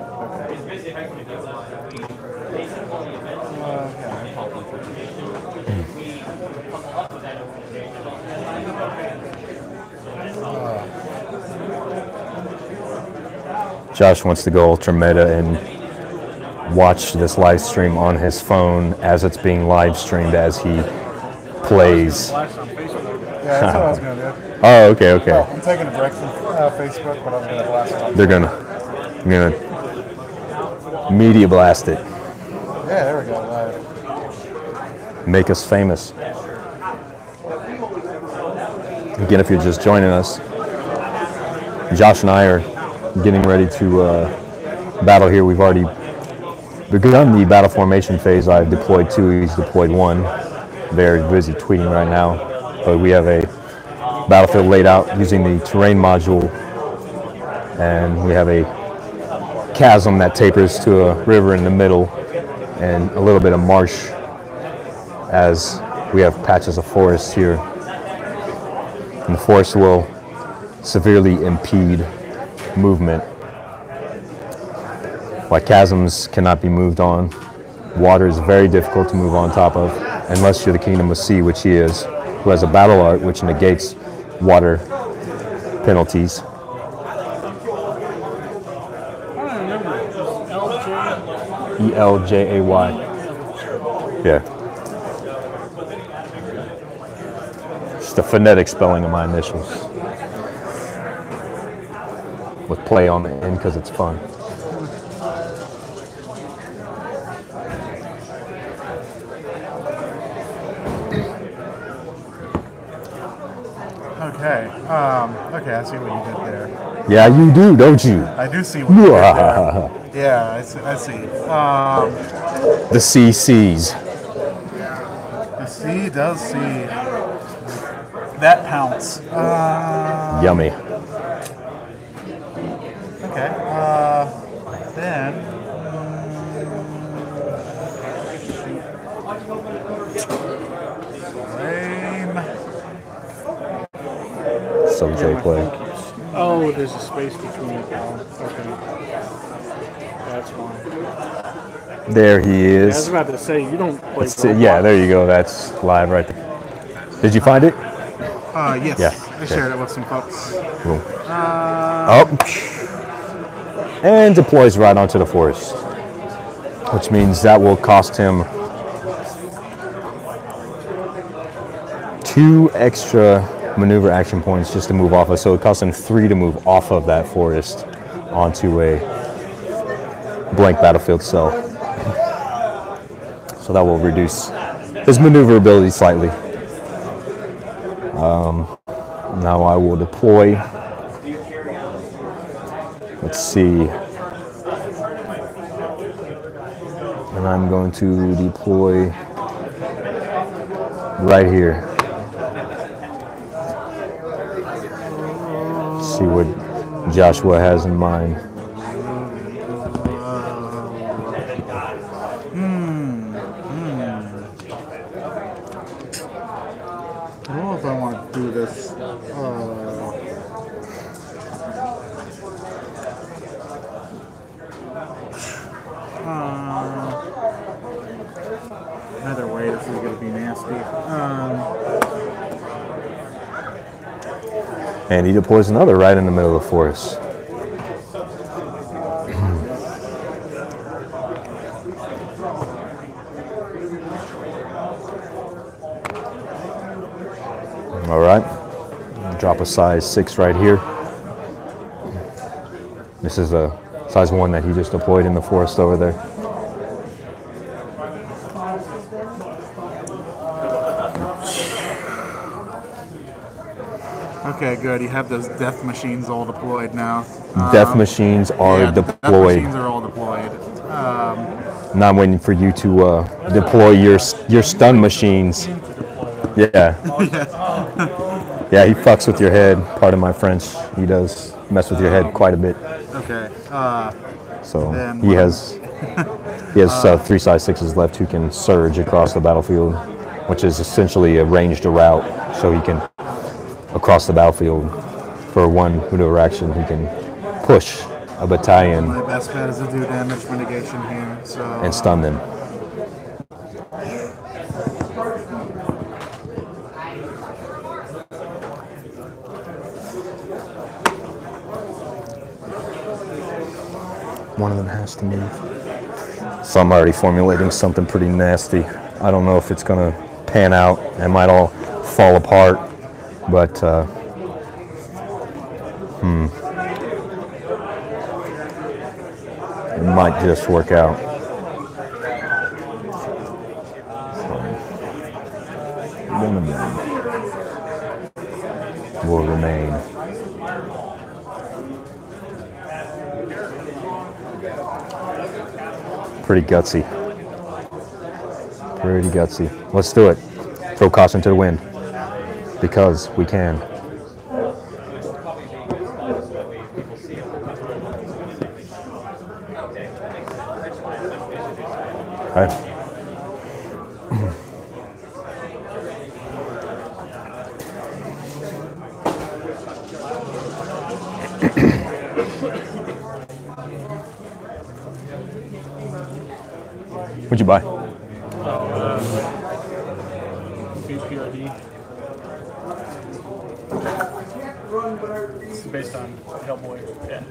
Josh wants to go ultra meta and watch this live stream on his phone as it's being live streamed as he plays. Flash on Facebook. Yeah, that's what I was going to do. Oh, okay, okay. Oh, I'm taking a break from Facebook, but I'm going to blast it on. They're gonna media blast it. Yeah, there we go. Live. Make us famous. Again, if you're just joining us, Josh and I are getting ready to battle here. We've already begun the battle formation phase. I've deployed 2, he's deployed 1. They're busy tweeting right now, but we have a battlefield laid out using the terrain module, and we have a chasm that tapers to a river in the middle and a little bit of marsh, as we have patches of forest here, and the forest will severely impede movement. While chasms cannot be moved on, water is very difficult to move on top of, unless you're the Kingdom of Sea, which he is, who has a battle art which negates water penalties. I don't remember. LJ. ELJAY. Yeah. It's the phonetic spelling of my initials, with play on the end because it's fun. Okay, I see what you did there. Yeah, you do, don't you? I do see what you did there. Yeah, I see. The sea sees. The sea does see. That pounce. Yummy. Okay, then... Some J play. Oh, there's a space between it. Oh, okay. That's fine. There he Yeah, I was is. about to say, you don't play Yeah, there you go. That's live right there. Did you find it? Yes. Yeah, I shared it with some folks. Boom. And deploys right onto the forest, which means that will cost him 2 extra maneuver action points just to move off of. So it costs him 3 to move off of that forest onto a blank battlefield cell. So that will reduce his maneuverability slightly. Now I will deploy. Let's see. And I'm going to deploy right here. Let's see what Joshua has in mind. I don't know if I want to do this. Either way, this is going to be nasty. And he deploys another right in the middle of the forest. All right. Drop a size 6 right here. This is a size 1 that he just deployed in the forest over there. Okay, good. You have those death machines all deployed now. Death machines are Yeah, deployed. death machines are all deployed. Now I'm waiting for you to deploy your stun machines. Yeah. Yeah, he fucks with your head. Pardon my French. He does mess with your head quite a bit. Okay. So Then he what- has 3 size 6s left who can surge across the battlefield, which is essentially a ranged route. So he can across the battlefield for one interaction. He can push a battalion My best bet is to do damage mitigation here. So and stun them. One of them has to move. So I'm already formulating something pretty nasty. I don't know if it's gonna pan out. It might all fall apart, but it might just work out. One of them will remain. Pretty gutsy. Pretty gutsy. Let's do it. Throw caution to the wind. Because we can. Okay. What'd you buy? BPRD. It's based on Hellboy. Yeah.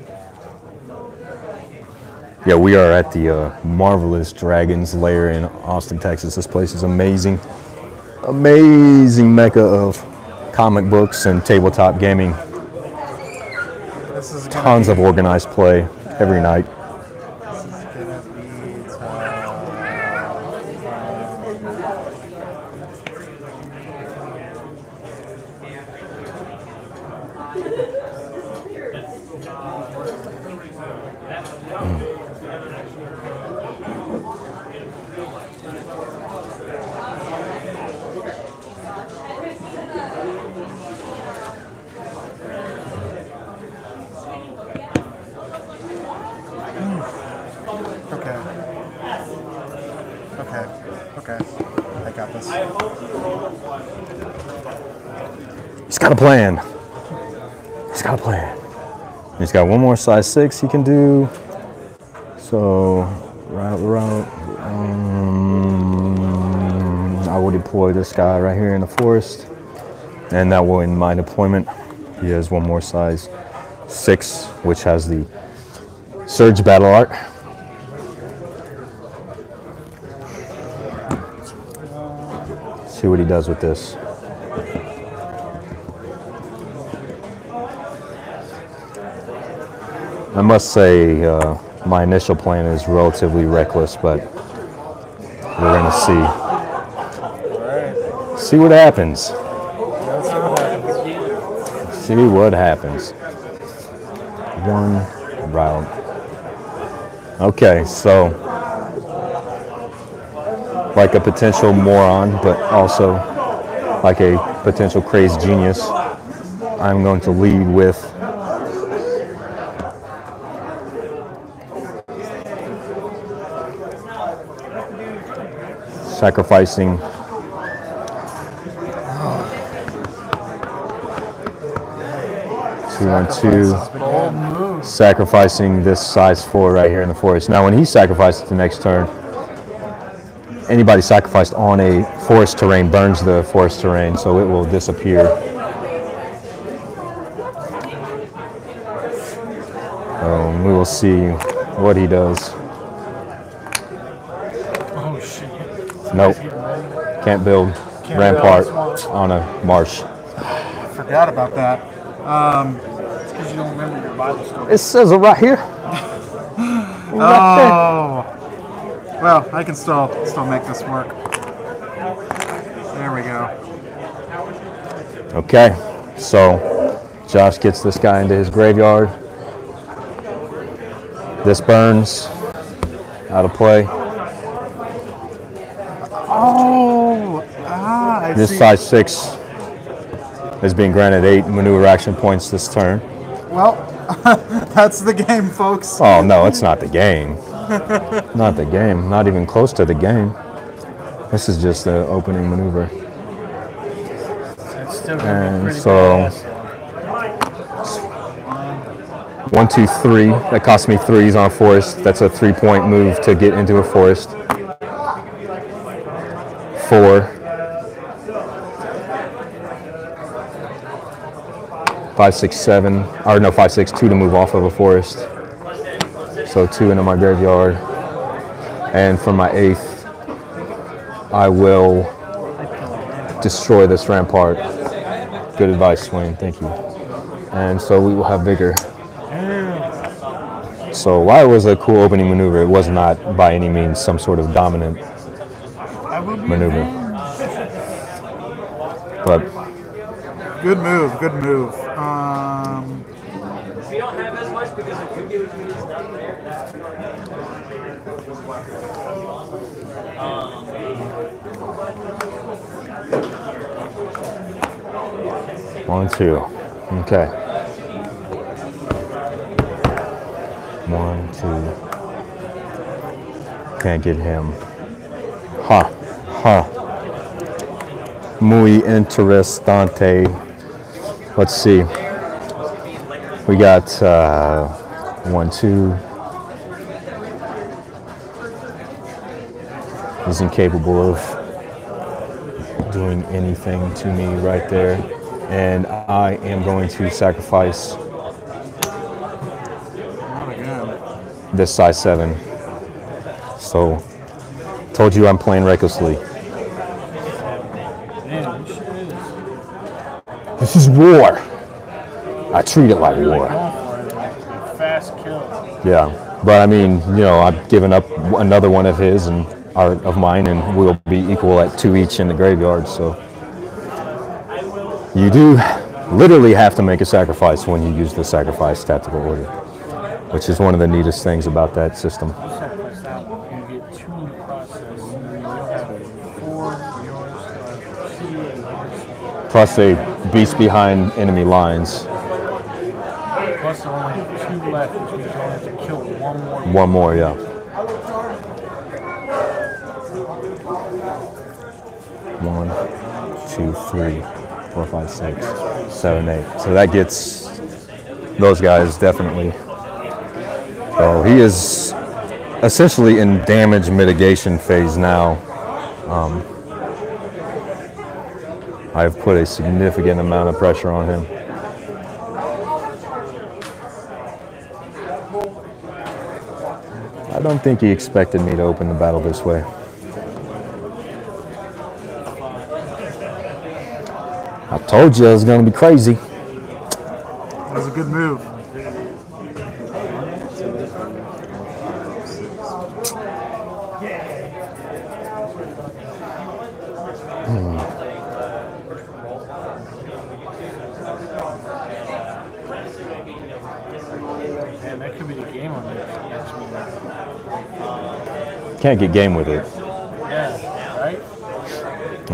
Yeah, we are at the Marvelous Dragons Lair in Austin, Texas. This place is amazing. Amazing mecca of comic books and tabletop gaming. this is Tons of organized play every night. Okay. Okay. I got this. He's got a plan. He's got a plan. He's got one more size 6 he can do. So, route. I will deploy this guy right here in the forest. And that will end my deployment. He has one more size 6, which has the Surge Battle Art. See what he does with this. I must say, my initial plan is relatively reckless, but we're gonna see. See what happens. See what happens. One route. Okay, so like a potential moron, but also like a potential crazed genius, I'm going to lead with sacrificing sacrificing this size 4 right here in the forest. Now when he sacrifices the next turn, anybody sacrificed on a forest terrain burns the forest terrain, so it will disappear. We will see what he does. Oh shit. Nope. Can't build rampart on a marsh. Forgot about that. It's because you don't remember your Bible story. It says it right here. Oh. Well, I can still make this work. There we go. Okay, so Josh gets this guy into his graveyard. This burns. Out of play. Oh. I This see. size 6 is being granted 8 maneuver action points this turn. Well, that's the game, folks. Oh no, it's not the game. Not the game. Not even close to the game. This is just the opening maneuver. It's still gonna be And pretty so badass. 1, 2, 3. That cost me 3s on a forest. That's a 3-point move to get into a forest. 4. 5, 6, 7. Or no, 5, 6. 2 to move off of a forest. So 2 into my graveyard. And for my 8th, I will destroy this rampart. Good advice, Wayne. Thank you. And so we will have vigor. So while it was a cool opening maneuver, it was not by any means some sort of dominant maneuver. But Good move. Good move. We don't have as much because if you give it to me, it's not there. 1, 2. Okay. 1, 2. Can't get him. Ha. Ha. Muy interesante. Let's see. We got 1, 2. He's incapable of doing anything to me right there. And I am going to sacrifice this size 7. So, told you I'm playing recklessly. Man, it sure is. This is war. I treat it like war. Going for it, like a fast kill. Yeah, but I mean, you know, I've given up another one of his and of mine, and we'll be equal at 2 each in the graveyard. So you do literally have to make a sacrifice when you use the sacrifice tactical order, which is one of the neatest things about that system. Sacrifice that one. You get 2 in the process. You'll have 4 yours, 2 yours. Plus a beast behind enemy lines. Plus only 2 left, which means you only have to kill 1 more. One more, yeah. 1, 2, 3, 4, 5, 6, 7, 8. So that gets those guys definitely. So he is essentially in damage mitigation phase now. I've put a significant amount of pressure on him. I don't think he expected me to open the battle this way. I told you it was going to be crazy. That was a good move. Man, that could be the game on next meeting. Can't get game with it. Yeah, right?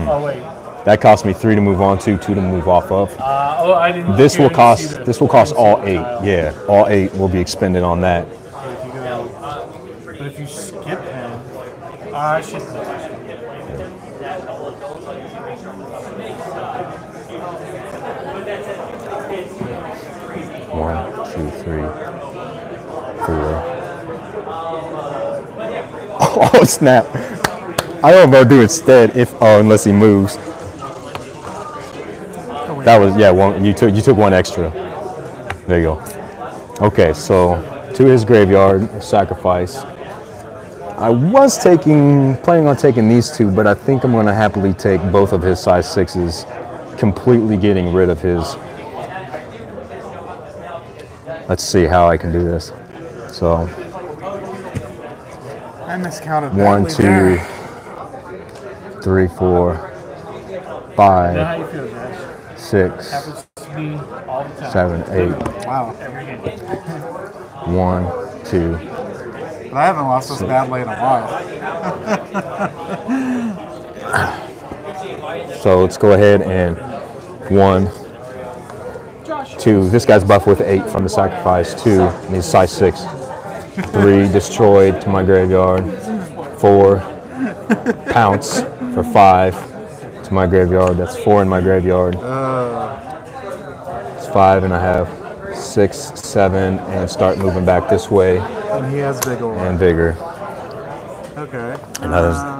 Oh, wait. That cost me 3 to move on to, 2 to move off of. I didn't. This will see cost. the- This will cost all I didn't 8. see the tile. Yeah, all 8 will be expended on that. But if you skip him, I should. 1, 2, 3, 4. Oh snap! I don't know what to do instead unless he moves. That was one. You took 1 extra. There you go. Okay, so to his graveyard, sacrifice. I was planning on taking these two, but I think I'm going to happily take both of his size 6s, completely getting rid of his. Let's see how I can do this. So, I miscounted. 1, 2, 3, 4, Now, how 5, you feel, Josh? 6, Happens to me all the time. 7, 8. Wow. Every game. 1, 2. But I haven't lost this badly in a while. So let's go ahead and 1, 2. This guy's buff with 8 from the sacrifice. 2, and he's size 6. 3, destroyed to my graveyard. 4, pounce for 5 to my graveyard. That's 4 in my graveyard. It's 5, and I have 6, 7, and start moving back this way. And he has vigor. And vigor. Okay. And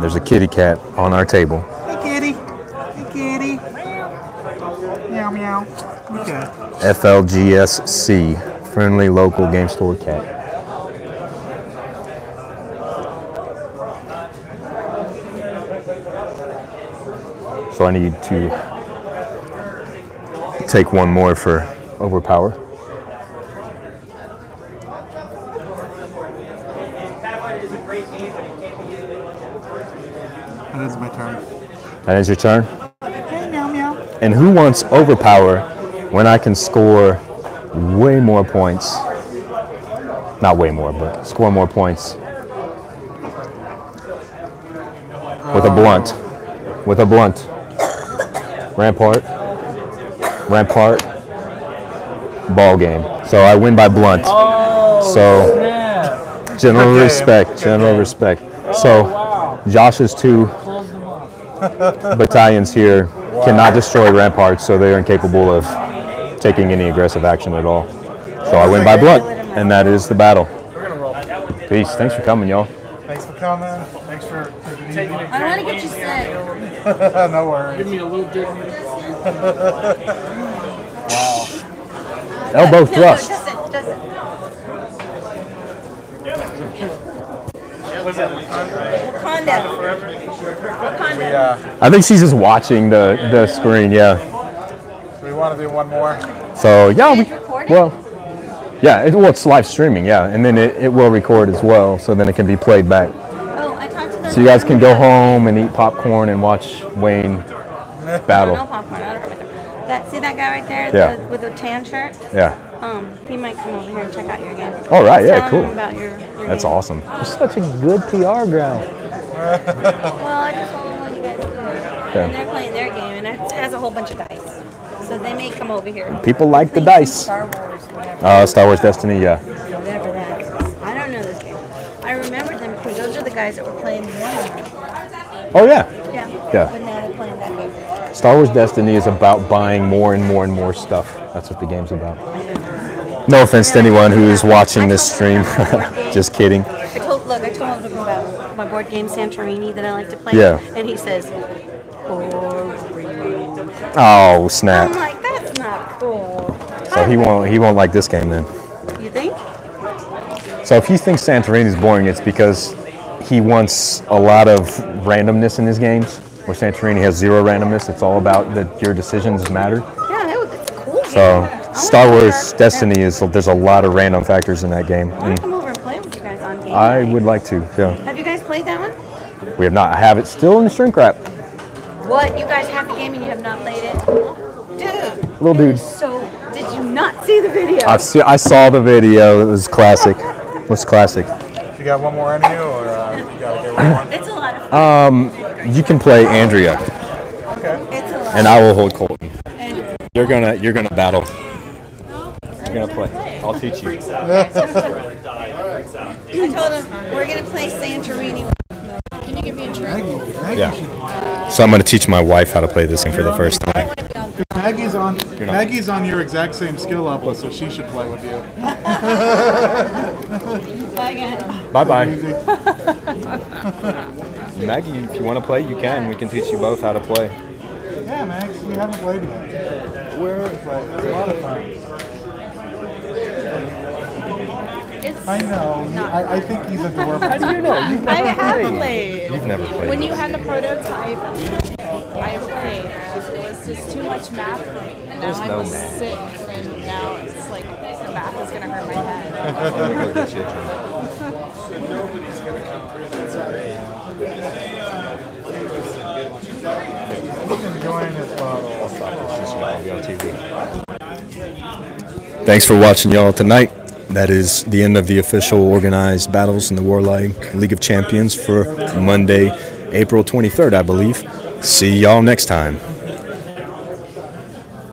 there's a kitty cat on our table. Hey, kitty. Hey, kitty. Meow, meow. Okay. FLGSC, friendly local game store cat. So I need to take one more for overpower. That is my turn. That is your turn? Hey, meow, meow. And who wants overpower when I can score way more points? Not way more, but score more points with a blunt. With a blunt. Rampart. Ball game. So I win by blunt. So general respect. So Josh's 2 battalions here cannot destroy ramparts, so they are incapable of taking any aggressive action at all. So I win by blunt, and that is the battle. Peace. Thanks for coming, y'all. Thanks for coming. Thanks for taking it I don't want to get you sick. easy. No worries. Give me a little dick. Wow. Elbow thrust. Doesn't. Was it? Wakanda. I think she's just watching the screen, yeah. Do we want to do one more? So yeah, It's recorded? it's live streaming, yeah, and then it will record as well, so then it can be played back. Oh, I talked to them. So you guys can go home and eat popcorn and watch Wayne No battle. popcorn. I don't remember. See that guy right there Yeah. with the tan shirt? Yeah. He might come over here and check out your game. All right, yeah, Tell cool. him about your That's game. awesome. You're such a good PR gal. Well, I just told him what you guys do. Okay. And they're playing their game, and it has a whole bunch of dice. So they may come over here. People like the Playing dice. Star Wars, whatever. Star Wars Destiny, yeah. Whatever that is. I don't know this game. I remember them because those are the guys that were playing the one. Oh yeah. Yeah. Yeah. But now they're playing that game. Star Wars Destiny is about buying more and more and more stuff. That's what the game's about. No offense to anyone who is watching this stream. Just kidding. I told him about my board game Santorini that I like to play. Yeah. And he says, Oh snap. I'm like, that's not cool. So he won't like this game then. You think? So if he thinks Santorini is boring, it's because he wants a lot of randomness in his games. Where Santorini has 0 randomness. It's all about that your decisions matter. Yeah, it's a cool game. So Star Wars Destiny there's a lot of random factors in that game. I want to come over and play with you guys on game. I would like to, yeah. Have you guys played that one? We have not. I have it still in the shrink wrap. What? You guys have the game and you have not played it? Dude. Little dude. So, did you not see the video? I saw the video. It was classic. It was classic. You got one more in you, or you gotta get one? It's a lot of fun. You can play Andrea, Okay. It's a lot and I will hold Colton. And You're gonna battle. You're gonna play. I'll teach you. I told him, we're going to play Santorini. Can you give me a drink? Yeah. So I'm gonna teach my wife how to play this game for the first time. Maggie's on your exact same skill level, so she should play with you. Bye again. Bye bye. Maggie, if you want to play, you can. We can teach you both how to play. Yeah, Max, we haven't played yet. It's a lot of fun. It's I know. I think he's adorable. How do you know? You've I never have played. played. You've never played. When you had the prototype, I played. It was just too much math for me. And now There's no I'm math. sick, and now it's like the math is gonna hurt my head. Let me go get you a drink. He's enjoying his bottle. I'll stop this. Just I'll be on TV. Thanks for watching, y'all, tonight. That is the end of the official organized battles in the WARLINE League of Champions for Monday, April 23rd, I believe. See y'all next time.